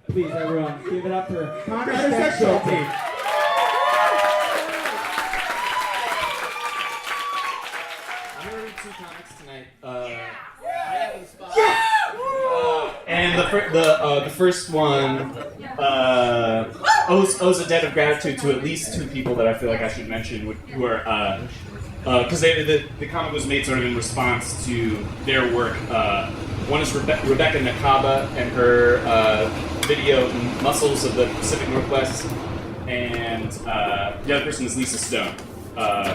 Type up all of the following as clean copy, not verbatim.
Please, everyone, give it up for Conor Stechschulte. I'm gonna read two comics tonight. And the first one owes a debt of gratitude to at least two people that I feel like I should mention, who are because the comic was made sort of in response to their work. One is Rebecca Nakaba and her video Muscles of the Pacific Northwest, and the other person is Lisa Stone,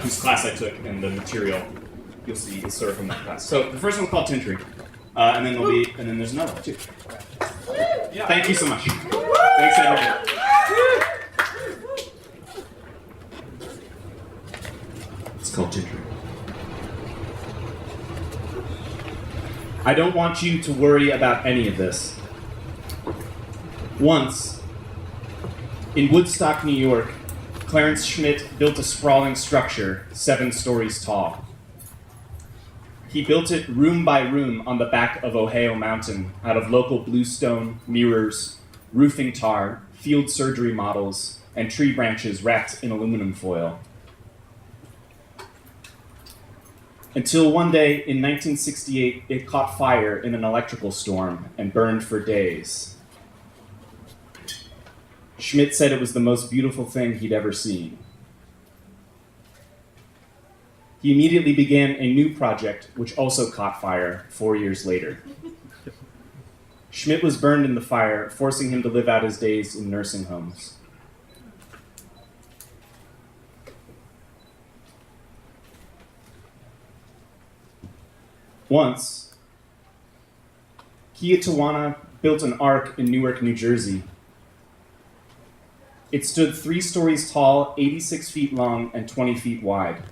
whose class I took, and the material you'll see is sort of from that class. So the first one's called Tintry, and then there's another one too. Yeah. Thank you so much. Thanks everybody. It's called Tintry. I don't want you to worry about any of this. Once, in Woodstock, New York, Clarence Schmidt built a sprawling structure 7 stories tall. He built it room by room on the back of Ohio Mountain out of local bluestone, mirrors, roofing tar, field surgery models, and tree branches wrapped in aluminum foil. Until one day in 1968, it caught fire in an electrical storm and burned for days. Schmidt said it was the most beautiful thing he'd ever seen. He immediately began a new project, which also caught fire 4 years later. Schmidt was burned in the fire, forcing him to live out his days in nursing homes. Once, Kia Tawana built an ark in Newark, New Jersey. It stood 3 stories tall, 86 feet long, and 20 feet wide.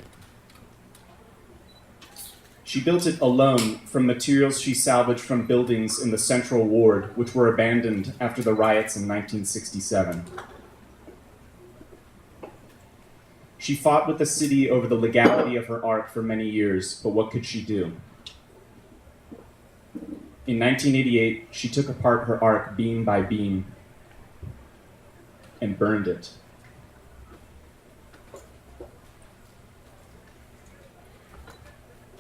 She built it alone from materials she salvaged from buildings in the Central Ward, which were abandoned after the riots in 1967. She fought with the city over the legality of her ark for many years, but what could she do? In 1988, she took apart her ark beam by beam and burned it.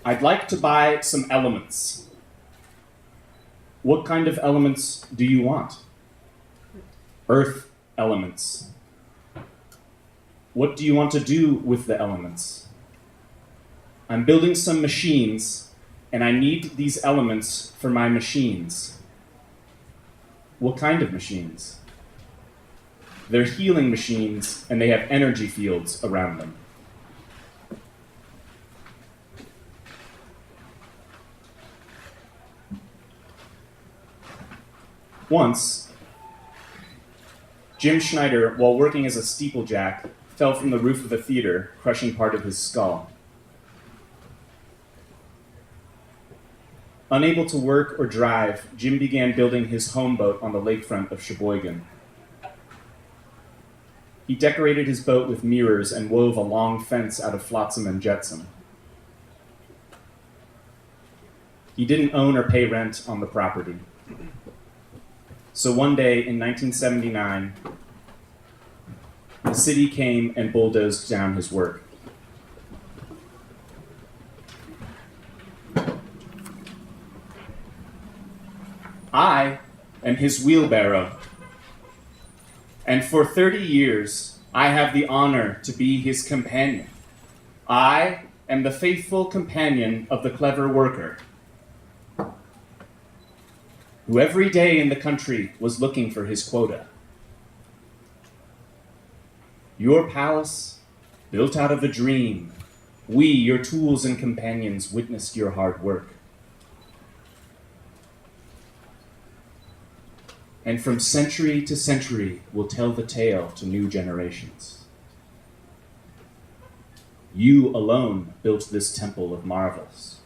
I'd like to buy some elements. What kind of elements do you want? Earth elements. What do you want to do with the elements? I'm building some machines, and I need these elements for my machines. What kind of machines? They're healing machines, and they have energy fields around them. Once, Jim Schneider, while working as a steeplejack, fell from the roof of the theater, crushing part of his skull. Unable to work or drive, Jim began building his home boat on the lakefront of Sheboygan. He decorated his boat with mirrors and wove a long fence out of flotsam and jetsam. He didn't own or pay rent on the property. So one day in 1979, the city came and bulldozed down his work. I am his wheelbarrow, and for 30 years, I have the honor to be his companion. I am the faithful companion of the clever worker, who every day in the country was looking for his quota. Your palace, built out of a dream, we, your tools and companions, witnessed your hard work. And from century to century, we'll tell the tale to new generations. You alone built this temple of marvels.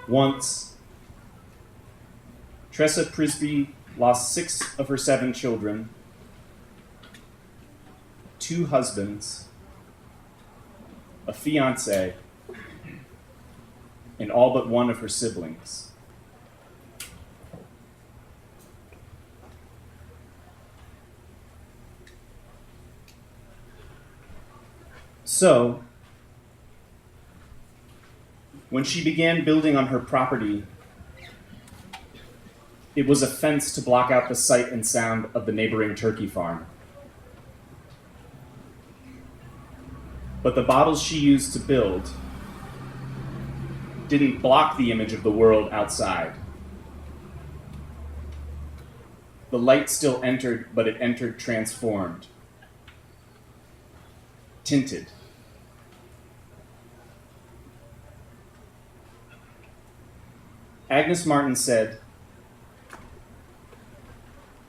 Once, Tressa Prisby lost 6 of her 7 children, 2 husbands, a fiancé, and all but one of her siblings. So, when she began building on her property, it was a fence to block out the sight and sound of the neighboring turkey farm. But the bottles she used to build didn't block the image of the world outside. The light still entered, but it entered transformed, tinted. Agnes Martin said,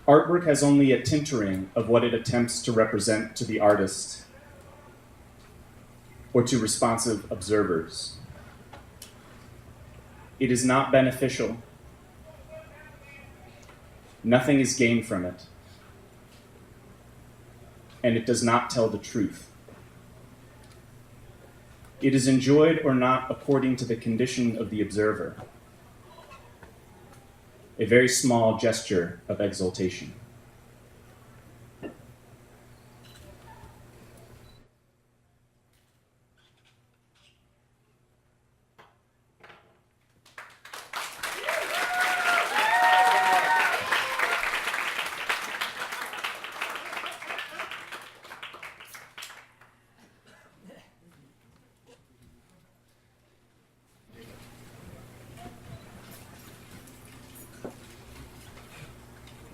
"Artwork has only a tintering of what it attempts to represent to the artist or to responsive observers. It is not beneficial. Nothing is gained from it. And it does not tell the truth. It is enjoyed or not according to the condition of the observer. A very small gesture of exaltation."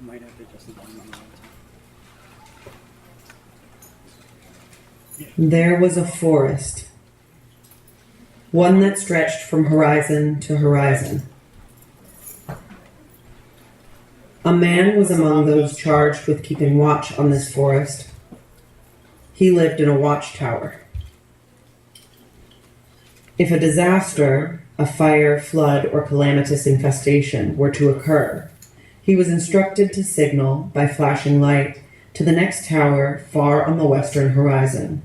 Might have to adjust the volume on the laptop. There was a forest, one that stretched from horizon to horizon. A man was among those charged with keeping watch on this forest. He lived in a watchtower. If a disaster, a fire, flood, or calamitous infestation were to occur, he was instructed to signal by flashing light to the next tower far on the western horizon.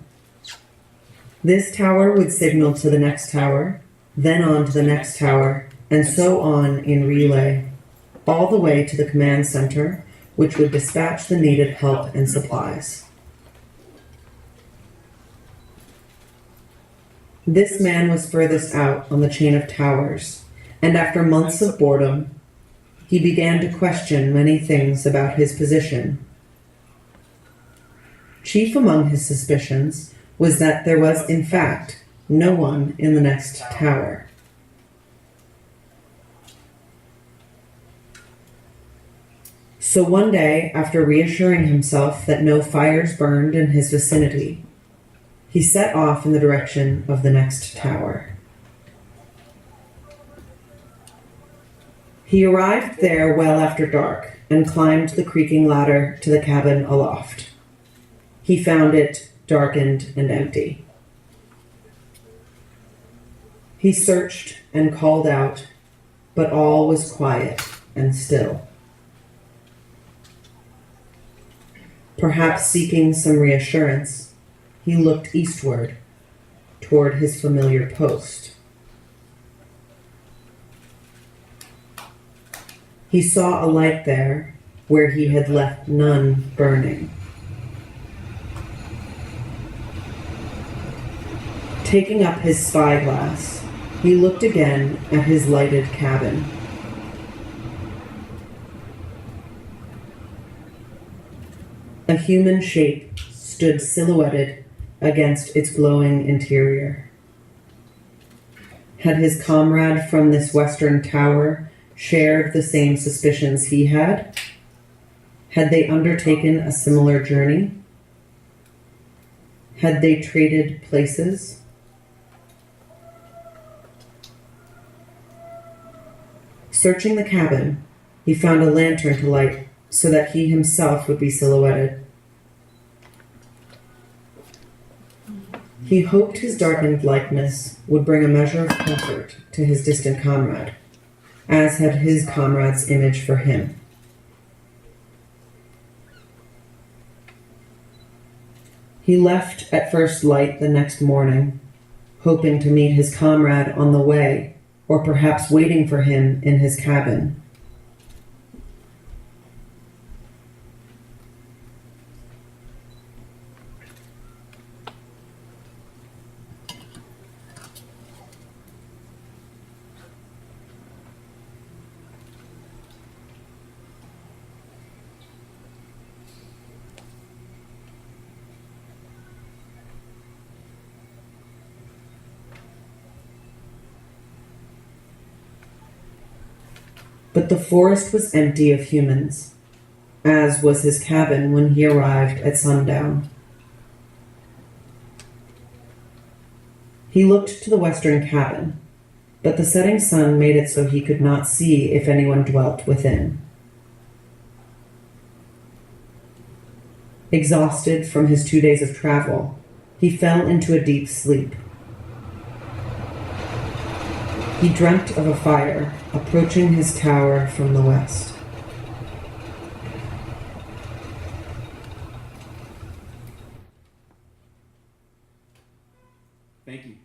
This tower would signal to the next tower, then on to the next tower, and so on in relay, all the way to the command center, which would dispatch the needed help and supplies. This man was furthest out on the chain of towers, and after months of boredom, he began to question many things about his position. Chief among his suspicions was that there was, in fact, no one in the next tower. So one day, after reassuring himself that no fires burned in his vicinity, he set off in the direction of the next tower. He arrived there well after dark and climbed the creaking ladder to the cabin aloft. He found it darkened and empty. He searched and called out, but all was quiet and still. Perhaps seeking some reassurance, he looked eastward, toward his familiar post. He saw a light there where he had left none burning. Taking up his spyglass, he looked again at his lighted cabin. A human shape stood silhouetted against its glowing interior. Had his comrade from this western tower shared the same suspicions he had? Had they undertaken a similar journey? Had they traded places? Searching the cabin, he found a lantern to light so that he himself would be silhouetted. He hoped his darkened likeness would bring a measure of comfort to his distant comrade, as had his comrade's image for him. He left at first light the next morning hoping to meet his comrade on the way, or perhaps waiting for him in his cabin. But the forest was empty of humans, as was his cabin when he arrived at sundown. He looked to the western cabin, but the setting sun made it so he could not see if anyone dwelt within. Exhausted from his 2 days of travel, he fell into a deep sleep. He dreamt of a fire approaching his tower from the west. Thank you.